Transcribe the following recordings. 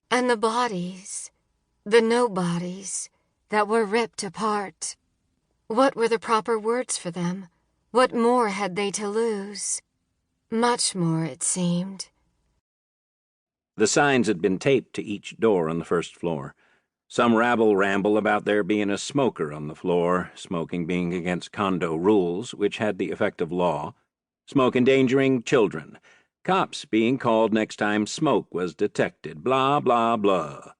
And the bodies, the nobodies, that were ripped apart. What were the proper words for them? What more had they to lose? Much more, it seemed. The signs had been taped to each door on the first floor. Some rabble-ramble about there being a smoker on the floor, smoking being against condo rules, which had the effect of law, smoke endangering children, cops being called next time smoke was detected, blah, blah, blah.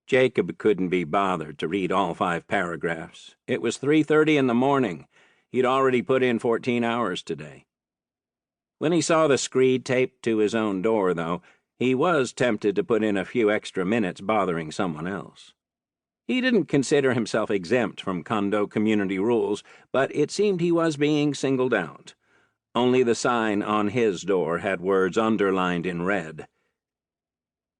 Jacob couldn't be bothered to read all 5 paragraphs. It was 3:30 in the morning. He'd already put in 14 hours today. When he saw the screed taped to his own door, though, he was tempted to put in a few extra minutes bothering someone else. He didn't consider himself exempt from condo community rules, but it seemed he was being singled out. Only the sign on his door had words underlined in red.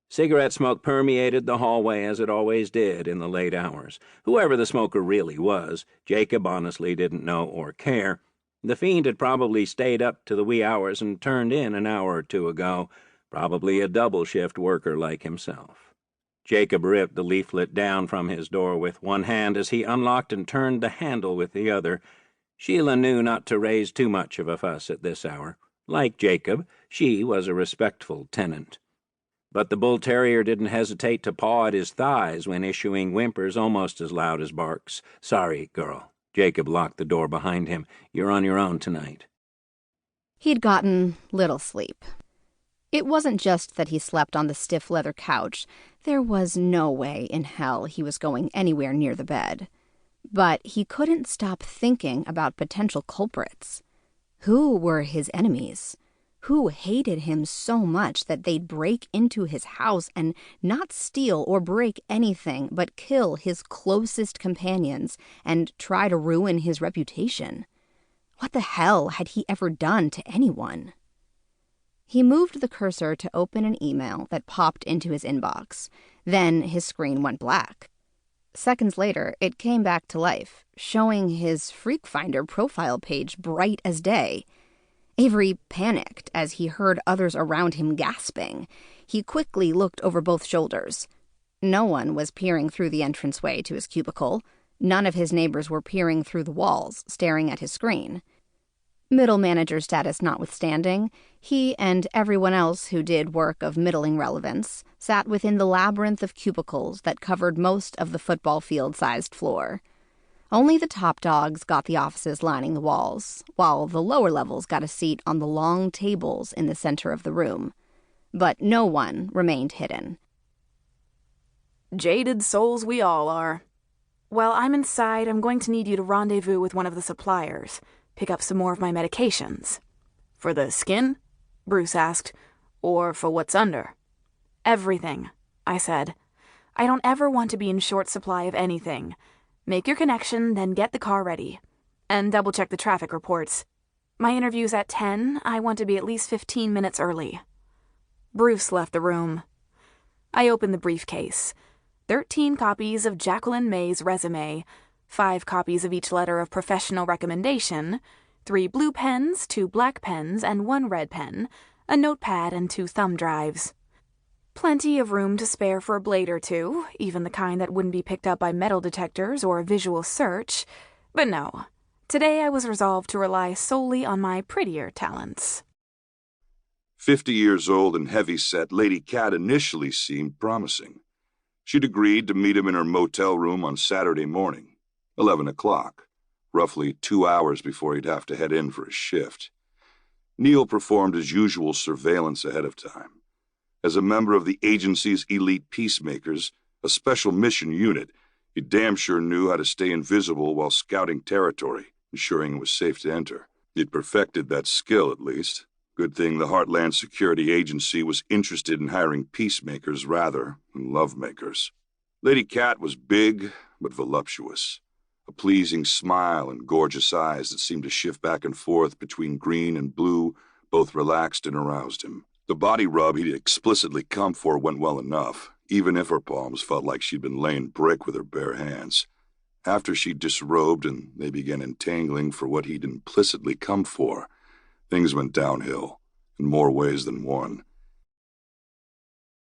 Cigarette smoke permeated the hallway as it always did in the late hours. Whoever the smoker really was, Jacob honestly didn't know or care. The fiend had probably stayed up to the wee hours and turned in an hour or two ago, probably a double-shift worker like himself. Jacob ripped the leaflet down from his door with one hand as he unlocked and turned the handle with the other. Sheila knew not to raise too much of a fuss at this hour. Like Jacob, she was a respectful tenant. But the bull-terrier didn't hesitate to paw at his thighs when issuing whimpers almost as loud as barks. "Sorry, girl." Jacob locked the door behind him. "You're on your own tonight." He'd gotten little sleep. It wasn't just that he slept on the stiff leather couch. There was no way in hell he was going anywhere near the bed. But he couldn't stop thinking about potential culprits. Who were his enemies? Who hated him so much that they'd break into his house and not steal or break anything but kill his closest companions and try to ruin his reputation? What the hell had he ever done to anyone? He moved the cursor to open an email that popped into his inbox. Then his screen went black. Seconds later, it came back to life, showing his Freak Finder profile page bright as day. Avery panicked as he heard others around him gasping. He quickly looked over both shoulders. No one was peering through the entranceway to his cubicle. None of his neighbors were peering through the walls, staring at his screen. Middle manager status notwithstanding, he and everyone else who did work of middling relevance sat within the labyrinth of cubicles that covered most of the football field-sized floor. Only the top dogs got the offices lining the walls, while the lower levels got a seat on the long tables in the center of the room. But no one remained hidden. Jaded souls we all are. While I'm inside, I'm going to need you to rendezvous with one of the suppliers. Pick up some more of my medications. For the skin? Bruce asked. Or for what's under? Everything, I said. I don't ever want to be in short supply of anything. Make your connection, then get the car ready. And double-check the traffic reports. My interview's at 10. I want to be at least 15 minutes early. Bruce left the room. I opened the briefcase. 13 copies of Jacqueline May's resume, 5 copies of each letter of professional recommendation, 3 blue pens, 2 black pens, and 1 red pen, a notepad and 2 thumb drives. Plenty of room to spare for a blade or two, even the kind that wouldn't be picked up by metal detectors or a visual search. But no, today I was resolved to rely solely on my prettier talents. 50 years old and heavy-set, Lady Cat initially seemed promising. She'd agreed to meet him in her motel room on Saturday morning, 11 o'clock, roughly 2 hours before he'd have to head in for his shift. Neil performed his usual surveillance ahead of time. As a member of the agency's elite peacemakers, a special mission unit, he damn sure knew how to stay invisible while scouting territory, ensuring it was safe to enter. He'd perfected that skill, at least. Good thing the Heartland Security Agency was interested in hiring peacemakers rather than lovemakers. Lady Cat was big but voluptuous, a pleasing smile and gorgeous eyes that seemed to shift back and forth between green and blue, both relaxed and aroused him. The body rub he'd explicitly come for went well enough, even if her palms felt like she'd been laying brick with her bare hands. After she disrobed and they began entangling for what he'd implicitly come for, things went downhill, in more ways than one.